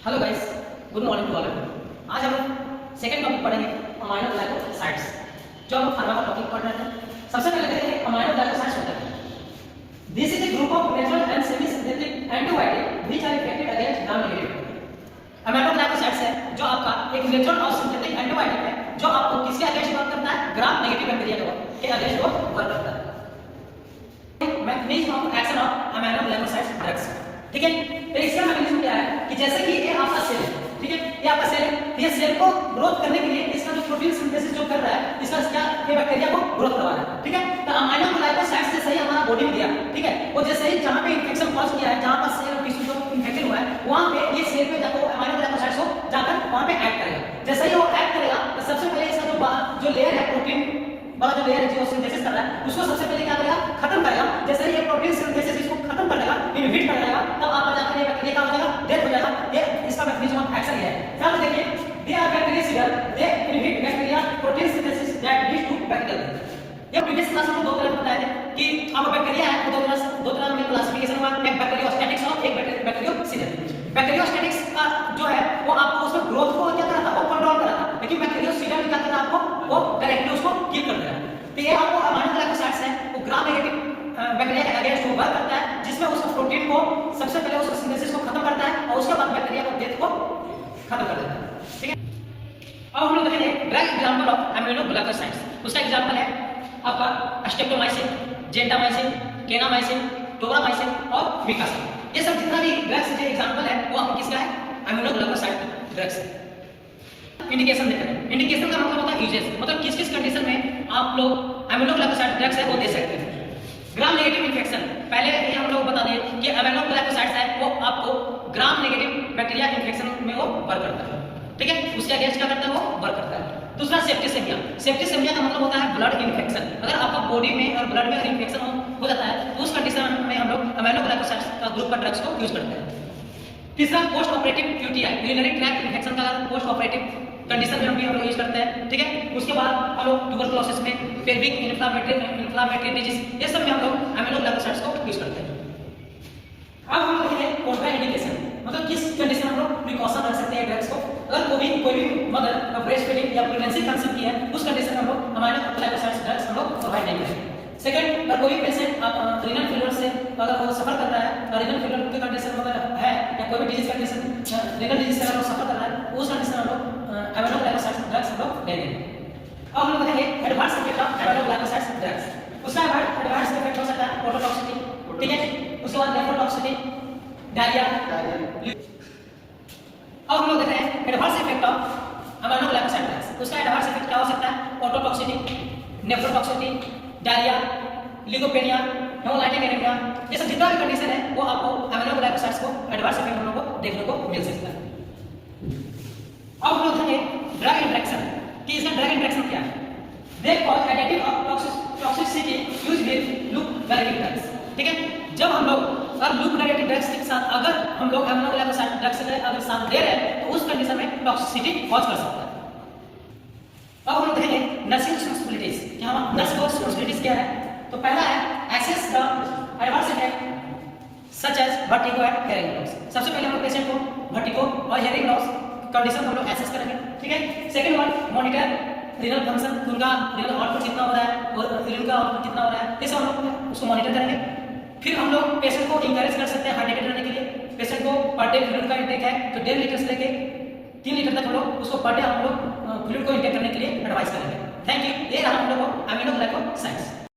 Hello guys, good morning to all of you. आज हम लोग सेकंड टॉपिक पढ़ेंगे अमाइनो ग्लाइकोसाइड्स, जो हम फार्मा का टॉपिक पढ़ रहे थे। सबसे पहले देखते हैं अमाइनो ग्लाइकोसाइड्स होता है। This is a group of natural and semi synthetic antibiotic which are effective against gram negative. Aminoglycosides है जो आपका एक नेचुरल और सिंथेटिक एंटीबायोटिक है जो आपको किसके अगेंस्ट वर्क करता है? ग्राम नेगेटिव बैक्टीरिया के अगेंस्ट वो वर्क करता है। Mechanism of action of amino glycosides drugs, ठीक है। तो इसका मैकेनिज्म क्या है कि जैसे कि ये आपका सेल है, ठीक है, ये आपका सेल है, ये सेल को ग्रोथ करने के लिए इसका जो प्रोटीन सिंथेसिस जो कर रहा है, इसका क्या ये बैक्टीरिया को ग्रोथ करवा रहा है, ठीक है। तो अमाइनो ग्लाइकोसाइड्स जैसे ही हमारा बॉडी में गया, ठीक है, वो जैसे ही जहां पे इन्फेक्शन कॉज किया है, जहां पर सेल और टिश्यू जो इन्फेक्टेड हुआ है, वहां पे ये सेल पे जाकर अमाइनो ग्लाइकोसाइड्स को जाकर वहां पे ऐड करेगा। जैसे ही वो ऐड करेगा तो सबसे पहले इसका जो लेयर है, प्रोटीन वाला जो लेयर है जो सिंथेसिस कर रहा है, उसको सबसे पहले क्या करेगा? खत्म करेगा। जैसे ही ये प्रोटीन सिंथेसिस इसको खत्म कर देगा, इनहिबिट कर देगा, तब आप जाकर ये बैक्टीरिया का हो जाएगा, डेथ हो जाएगा। ये इसका मैकेनिज्म ऑफ एक्शन है। क्या देखिए, they are bactericide, they inhibit bacteria protein synthesis that leads to bacteria. ये प्रीवियस क्लास में दो तरह बताए थे कि अब बैक्टीरिया है, दो तरह में क्लासिफिकेशन हुआ, एक बैक्टीरियोस्टैटिक्स और एक बैक्टीरियोसिडेंट। बैक्टीरियोस्टैटिक्स का जो है वो आपको उसमें ग्रोथ को क्या कर रहा था? वो कंट्रोल कर रहा था, लेकिन बैक्टीरियोसिडेंट क्या कर रहा है? आपको वो डायरेक्टली उसको किल कर देगा। तो ये आपको अमाइनो ग्लाइकोसाइड्स है, वो ग्राम नेगेटिव बैक्टीरिया के अगेंस्ट वर्क करता है, जिसमें उसका प्रोटीन को सबसे पहले उसका सिंथेसिस को खत्म करता है और उसके बाद बैक्टीरिया को डेथ को खत्म कर देता है, ठीक है। अब हम लोग देखेंगे drug example of amino glycosides. उसका एग्जांपल है आपका स्ट्रेप्टोमाइसिन, जेंटामाइसिन, केनामाइसिन, टोब्रामाइसिन और मिकासिन। ये सब जितना भी ड्रग्स के एग्जांपल है वो आपको किसका है? अमाइनो ग्लाइकोसाइड ड्रग्स है। इंडिकेशन देखते हैं। इंडिकेशन का मतलब होता है यूजेस, मतलब किस किस कंडीशन में आप लोग अमाइनो ग्लाइकोसाइड ड्रग्स है वो दे सकते हैं। ग्राम नेगेटिव इन्फेक्शन, पहले ही हम लोग बता दें कि अमाइनो ग्लाइकोसाइड्स है वो आपको ग्राम नेगेटिव बैक्टीरिया इन्फेक्शन में वो वर्क करता है, ठीक है, उसके अगेंस्ट क्या करता है? वो वर्क करता है। दूसरा सेप्टिसेमिया। सेप्टिसेमिया का मतलब होता है ब्लड इन्फेक्शन। अगर आपका बॉडी में और ब्लड में अगर इन्फेक्शन हो जाता है तो उस कंडीशन में हम लोग अमाइनो ग्लाइकोसाइड्स का ग्रुप का ड्रग्स को यूज करते हैं। तीसरा post operative UTI, urinary tract infection का पोस्ट ऑपरेटिव कंडीशन में हम लोग यूज करते हैं, ठीक है। उसके बाद हम लोग ट्यूबरकुलोसिस में, पेल्विक इन्फ्लेमेटरी डिजीज, ये सब में हम लोग अमाइनो ग्लाइकोसाइड्स को यूज करते हैं। अब हम लोग देखेंगे कॉन्ट्राइंडिकेशन, मतलब किस कंडीशन में हम लोग प्रिकॉशन रख सकते हैं ड्रग्स को। अगर कोई भी मदर ब्रेस्ट फीडिंग या प्रेगनेंसी कंसीव की है, उस कंडीशन में हम लोग अमाइनो ग्लाइकोसाइड्स ड्रग्स हम लोग प्रोवाइड नहीं करेंगे। सेकंड, अगर कोई भी पेशेंट आप रीनल फेलियर से अगर वो सफर कर रहा है, रीनल फेलियर की कंडीशन अगर है या कोई भी डिजीज कंडीशन रीनल डिजीज से अगर वो सफर कर रहा है, उस कंडीशन में हम लोग अमाइनो ग्लाइकोसाइड्स ड्रग्स हम लोग देंगे। अब हम लोग देखेंगे adverse effect of amino glycosides drugs. उसका एडवर्स इफेक्ट हो सकता है ओटोटॉक्सिटी, ठीक है, उसके बाद नेफ्रोटॉक्सिटी, डायरिया। अब हम लोग देख रहे हैं adverse effect of amino glycoside drugs. उसका एडवर्स इफेक्ट क्या हो सकता है? ओटोटॉक्सिटी, नेफ्रोटॉक्सिटी, डायरिया, लिकोपेनिया, हेमोलाइटिक एनीमिया, ये सब जितना भी कंडीशन है वो आपको अमाइनो ग्लाइकोसाइड्स को एडवर्स इफेक्ट हम लोग को देखने को मिल सकता है। अब हम लोग देखेंगे ड्रग इंटरेक्शन कि इसका ड्रग इंटरेक्शन क्या है। They cause additive toxicity used with loop directive drugs, ठीक है। जब हम लोग और लूप डायरेक्टिव ड्रग्स के साथ अगर हम लोग अमाइनो ग्लाइकोसाइड ड्रग्स अगर साथ दे रहे हैं तो उस कंडीशन में टॉक्सिसिटी कॉज कर सकता है। अब हम देखेंगे नर्सिंग रिस्पांसिबिलिटीज कि हम नर्स को रिस्पांसिबिलिटीज क्या है। तो पहला है access the adverse effect such as vertigo and hearing loss. सबसे पहले हम लोग पेशेंट को वर्टिगो और हियरिंग लॉस कंडीशन हम लोग एसेस करेंगे, ठीक है। Second one, monitor renal function, उनका रीनल आउटपुट कितना हो रहा है और यूरिन का आउटपुट कितना हो रहा है, ये सब हम लोग उसको मॉनिटर करेंगे। फिर हम लोग पेशेंट को इंकरेज कर सकते हैं हाइड्रेटेड रहने के लिए। पेशेंट को पर डे फ्लूइड का इंटेक है तो 1.5 लीटर से लेके 3 लीटर तक हम लोग उसको पर डे हम लोग फ्लूइड को इंटेक करने के लिए एडवाइस करेंगे। Thank you. ये रहा हम लोग अमाइनो ग्लाइकोसाइड्स।